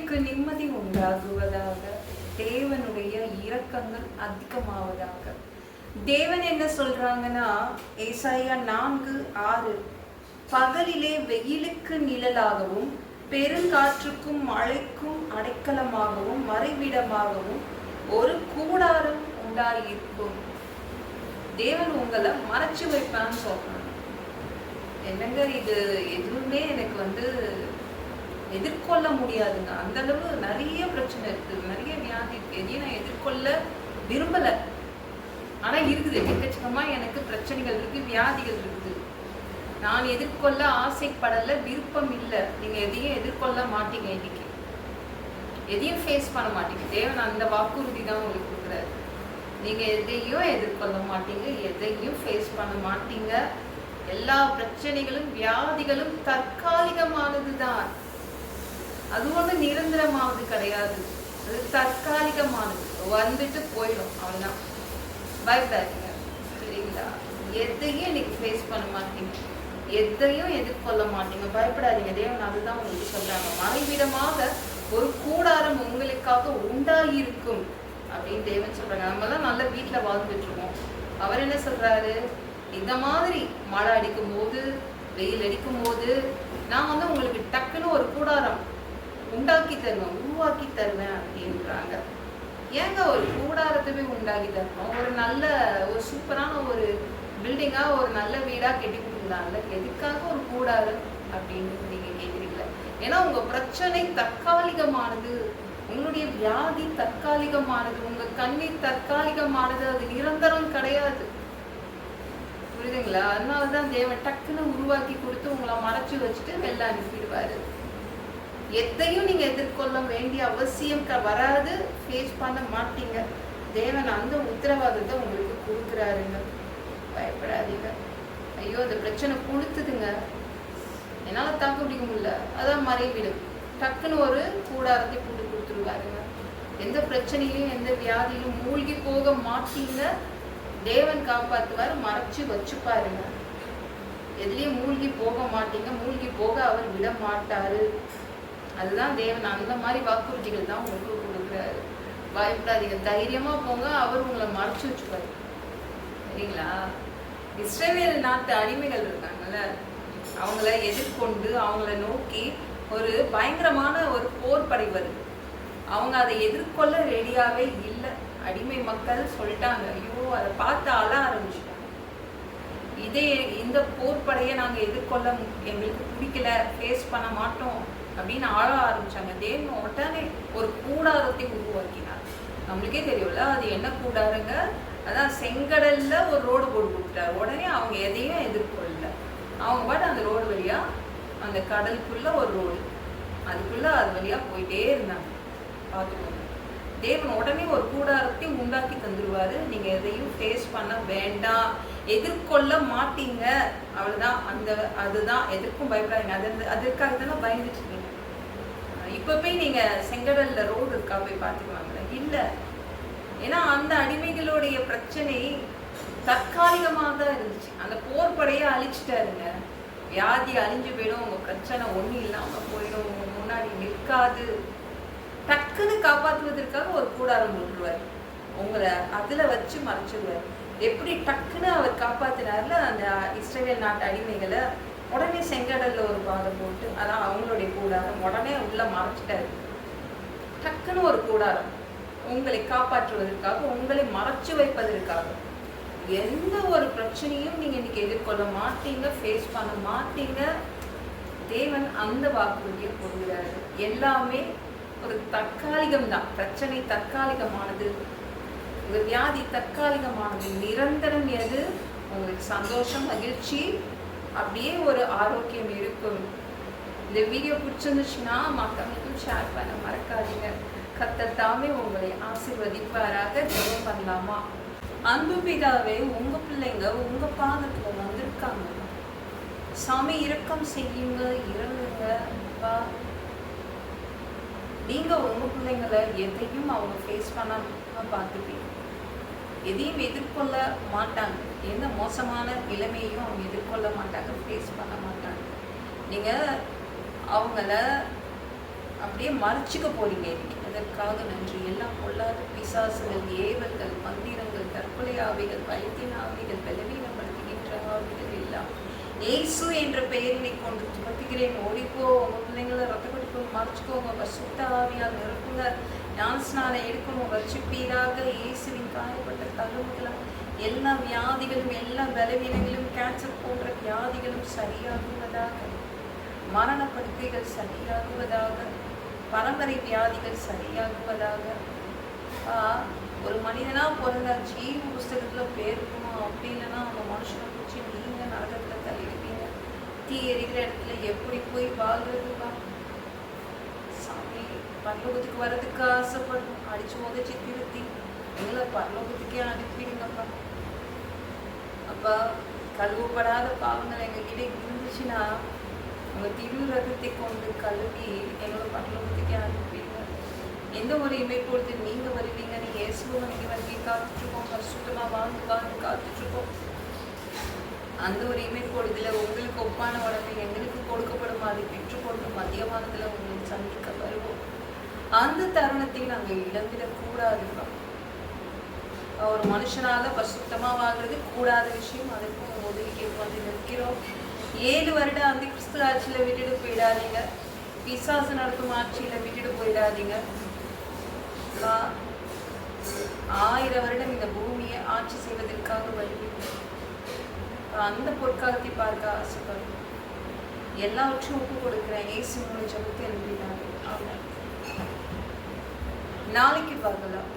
உங்களுக்கு நிம்மதி உண்டாகுவதாக. தேவனுடைய இரக்கங்கள் அதிகமாவதாக. தேவன் என்ன சொல்றாங்கன்னா, ஏசாயா 4:6, பகலிலே வெயிலுக்கு நிழலாகவும் பெருங்காற்றுக்கும் மழைக்கும் அடைக்கலமாகவும் மறைவிடமாகவும் ஒரு கூடாரம் உண்டாயிருக்கும். தேவன் உங்களை மறைச்சு வைப்பான்னு சொல்றாங்க. என்னங்க இது, எதுவுமே எனக்கு எதிர்கொள்ள முடியாதுங்க. அந்த அளவு நிறைய பிரச்சனை இருக்கு, நிறைய வியாதி இருக்கு. எதையும் நான் எதிர்கொள்ள விரும்பல, ஆனா இருக்குது. எக்கச்சக்கமா எனக்கு பிரச்சனைகள் இருக்கு, வியாதிகள் இருக்குது. நான் எதிர்கொள்ள ஆசைப்படல, விருப்பம் இல்லை. நீங்க எதையும் எதிர்கொள்ள மாட்டீங்க, இன்னைக்கு எதையும் ஃபேஸ் பண்ண மாட்டீங்க. தேவன் அந்த வாக்குறுதி தான் உங்களுக்கு கொடுக்குறாரு. நீங்க எதையும் எதிர்கொள்ள மாட்டீங்க, எதையும் ஃபேஸ் பண்ண மாட்டீங்க. எல்லா பிரச்சனைகளும் வியாதிகளும் தற்காலிகமானது தான். அது நிரந்தரமானது கிடையாது, அது தற்காலிகமானது. வந்துட்டு போயிடும், அவ்வளவுதான். பயப்படாதீங்க, சரிங்களா? எதையும் இன்னைக்கு ஃபேஸ் பண்ண மாட்டீங்க, எதையும் எதிர்கொள்ள மாட்டீங்க, பயப்படாதீங்க. தேவன் அதுதான் உங்களுக்கு சொல்றாங்க. மறைவிடமாக ஒரு கூடாரம் உங்களுக்காக உண்டாயிருக்கும் அப்படின்னு தேவன் சொல்றாங்க. நம்ம எல்லாம் நல்ல வீட்டுல வாழ்ந்துட்டு இருக்கோம். அவர் என்ன சொல்றாரு, இந்த மாதிரி மழை அடிக்கும் போது, வெயில் அடிக்கும் போது நான் உங்களுக்கு டக்குன்னு ஒரு கூடாரம் உண்டாக்கி தருவேன், உருவாக்கி தருவேன் அப்படின்றாங்க. ஏங்க ஒரு கூடாரத்தையே உண்டாக்கி தரணும்? ஒரு சூப்பரான ஒரு பில்டிங்கா, ஒரு நல்ல வீடா கட்டி கொடுக்கலாம்ல. எதுக்காக ஒரு கூடாரம் அப்படின்னு நீங்க கேட்குறீங்களா? ஏன்னா உங்க பிரச்சனை தற்காலிகமானது, உங்களுடைய வியாதி தற்காலிகமானது, உங்க கண்ணீர் தற்காலிகமானது, அது நிரந்தரம் கிடையாது. புரியுதுங்களா? அதனாலதான் தேவன் டக்குன்னு உருவாக்கி கொடுத்து உங்களை மறைச்சு வச்சுட்டு வெளில அனுப்பிடுவாரு. எதையும் நீங்க எதிர்கொள்ள வேண்டிய அவசியம் வராது, ஃபேஸ் பண்ண மாட்டீங்க. தேவன் அந்த உத்தரவாதத்தை உங்களுக்கு கொடுக்குறாருங்க. பயப்படாதீங்க. ஐயோ அந்த பிரச்சனை கொடுத்துதுங்க, என்னால தாக்க பிடிக்க முடியல, அதான் மறைவிடும். டக்குன்னு ஒரு கூடாரத்தை போட்டு கொடுத்துருவாருங்க. எந்த பிரச்சனையிலும் எந்த வியாதியிலும் மூழ்கி போக மாட்டீங்க. தேவன் காப்பாத்துவாரு, மறைச்சு வச்சு பாருங்க. எதுலயும் மூழ்கி போக மாட்டீங்க, மூழ்கி போக அவர் விட மாட்டாரு. அதுதான் தேவன் அந்த மாதிரி வாக்குறுதிகள் தான் உங்களுக்கு கொடுக்குறாரு. பயப்படாதீங்க, தைரியமா போங்க. அவர் உங்களை மறைச்சு வச்சுப்பாரு, சரிங்களா? இஸ்ரவேல் நாட்டு அடிமைகள் இருக்காங்கல்ல, அவங்கள எதிர்கொண்டு அவங்கள நோக்கி ஒரு பயங்கரமான ஒரு போர் படை வருது. அவங்க அதை எதிர்கொள்ள ரெடியாவே இல்லை. அடிமை மக்கள் சொல்லிட்டாங்க, ஐயோ அதை பார்த்து அழ ஆரம்பிச்சுட்டாங்க. இந்த போர் படையை நாங்க எதிர்கொள்ள எங்களுக்கு பிடிக்கல, ஃபேஸ் பண்ண மாட்டோம் அப்படின்னு ஆழ ஆரம்பிச்சாங்க. தேவன் உடனே ஒரு கூடாரத்தை உருவாக்கினார். நம்மளுக்கே தெரியும்ல அது என்ன கூடாருங்க, அதான் செங்கடல்ல ஒரு ரோடு போட்டு கொடுத்துட்டாரு. உடனே அவங்க எதையும் எதிர்கொள்ளல. அவங்க பாட்டு அந்த ரோடு வழியா, அந்த கடலுக்குள்ள ஒரு ரோடு, அதுக்குள்ள அது வழியா போயிட்டே இருந்தாங்க. பார்த்துக்கோங்க, தேவன் உடனே ஒரு கூடாரத்தை உண்டாக்கி தந்துருவாரு. நீங்க எதையும் ஃபேஸ் பண்ண வேண்டாம், எதிர்கொள்ள மாட்டீங்க, அவ்வளவுதான். அதுதான் எதற்கும் பயப்படாதீங்க. அதற்காக தானே பயந்துட்டு இருக்கீங்க. இப்ப போய் நீங்க செங்கடல்ல ரோடு இருக்கா போய் பார்த்துக்குவாங்களே? இல்ல. ஏன்னா அந்த அடிமைகளுடைய பிரச்சனை தற்காலிகமாக தான் இருந்துச்சு. அந்த போர் படையை அழிச்சிட்டாருங்க. வியாதி அழிஞ்சு போயிடும், உங்க பிரச்சனை ஒண்ணு இல்லாம போயிடும், உங்க முன்னாடி நிற்காது. டக்குன்னு காப்பாற்றுவதற்காக ஒரு கூடாரம் போட்டுருவார், உங்களை அதுல வச்சு மறைச்சிடுவார். எப்படி டக்குன்னு அவர் காப்பாத்தினார்ல அந்த இஸ்ரவேல் நாட்டு அடிமைகளை, உடனே செங்கடல்ல ஒரு பாதம் போட்டு, அதான் அவங்களுடைய கூடாரம், உடனே உள்ள மறைச்சிட்டாரு. டக்குன்னு ஒரு கூடாரம் உங்களை காப்பாற்றுவதற்காக, உங்களை மறைச்சு வைப்பதற்காக. எந்த ஒரு பிரச்சனையும் நீங்க இன்னைக்கு எதிர்கொள்ள மாட்டீங்க, ஃபேஸ் பண்ண மாட்டீங்க. தேவன் அந்த வாக்குறுதியை கொடுக்கிறாரு. எல்லாமே ஒரு தற்காலிகம் தான். பிரச்சனை தற்காலிகமானது, உங்க வியாதி தற்காலிகமானது. நிரந்தரம் எது? உங்களுக்கு சந்தோஷம், மகிழ்ச்சி, அப்படியே ஒரு ஆரோக்கியம் இருக்கும். இந்த வீடியோ பிடிச்சிருந்துச்சுன்னா மக்களுக்கும் ஷேர் பண்ண மறக்காதீங்க. கர்த்தர் தாமே உங்களை ஆசீர்வதிப்பாராக. ஜெபம் பண்ணலாமா? அன்பு பிதாவே, உங்க பிள்ளைங்க உங்க பாதத்துல வந்திருக்காங்க. சாமி இரக்கம் செய்யுங்க, இறங்குங்க. நீங்க உங்க பிள்ளைங்களை எதையும் அவங்க ஃபேஸ் பண்ணாம பார்த்துப்பீங்க. எதையும் எதிர்கொள்ள மாட்டாங்க. எந்த மோசமான நிலைமையும் அவங்க எதிர்கொள்ள மாட்டாங்க, ஃபேஸ் பண்ண மாட்டாங்க. நீங்க அவங்கள அப்படியே மறைச்சிக்க போறீங்க இன்னைக்கு. அதற்காக நன்றி. எல்லாம் பொல்லாத பிசாசுகள், ஏவல்கள், மந்திரங்கள், கற்பனை ஆவிகள், பயத்தின் ஆவிகள், பலவீனப்படுத்துகின்ற ஆவிகள் எல்லாம் இயேசு என்ற பெயரினை கொண்டு துரத்துகிறேன். ஓடிப்போ. உங்க பிள்ளைங்களை ரத்த கொடுப்பு மறைச்சிக்கோங்க. பரிசுத்த ஆவியால் நிரப்புங்க. ஞானஸ்நானம் எடுக்கணும். ரட்சிப்பீராக. இயேசுவின் காயப்பட்ட தழும்புகளால் எல்லா வியாதிகளும், எல்லா பலவீனங்களும், கேன்சர் போன்ற வியாதிகளும் சரியாகுவதாக. மரண படுக்கைகள் சரியாகுவதாக. பரம்பரை வியாதிகள் சரியாகுவதாக. ஒரு மனிதனா பிறந்தா ஜீவ புஸ்தகத்துல பேர் இருக்கணும். அப்படி இல்லைன்னா அந்த மனுஷனை பிடிச்சி நீங்க நரகத்துல தள்ளிடுவீங்க. தீ எரிகிற இடத்துல எப்படி போய் வாழ்றதுப்பா? சாமி, பரலோகத்துக்கு வர்றதுக்கு ஆசைப்படணும். அடிச்சு உதச்சி திருத்தி எங்களை பரலோகத்துக்கே அனுப்பிடுங்கப்பா. அப்பா, கழுவப்படாத பாவங்கள் எங்ககிட்ட இருந்துச்சுன்னா உங்க திரு ரகத்தை கொண்டு கழுவி எங்களை பரலோகத்துக்கே அனுப்பிடுங்க. எந்த ஒரு இமைப்பொழுது நீங்க வருவீங்கன்னு இயேசுவும் நீங்க வருகை காத்துட்ருக்கோம். பரிசுத்தமா வாழ்ந்து காத்துட்ருக்கோம். அந்த ஒரு இமைப்பொழுதுல உங்களுக்கு ஒப்பான உடம்பை எங்களுக்கு கொடுக்கப்படும். அதை பெற்றுக்கொண்டு மத்தியமானத்துல உங்களுக்கு சந்திக்க வருவோம். அந்த தருணத்தை நாங்க இழந்துடக்கூடாதுப்பா. ஒரு மனுஷனால பரிசுத்தமா வாழ்றது கூடாத விஷயம். அதற்கும் உதவிக்கு வந்து நிற்கிறோம். 7 வருடம் அந்த கிறிஸ்து ஆட்சியில விட்டுட்டு போயிடாதீங்க. பிசாசு நடத்தும் ஆட்சியில விட்டுட்டு போயிடாதீங்க. 1000 வருடம் இந்த பூமியை ஆட்சி செய்வதற்காக வருவீங்க. அந்த பொற்காலத்தை பார்க்க ஆசைப்படுறோம். எல்லாவற்றையும் ஒப்பு கொடுக்குறேன். இயேசு மூலம் ஜெபத்தை எழுதினாரு. நாளைக்கு பார்க்கலாம்.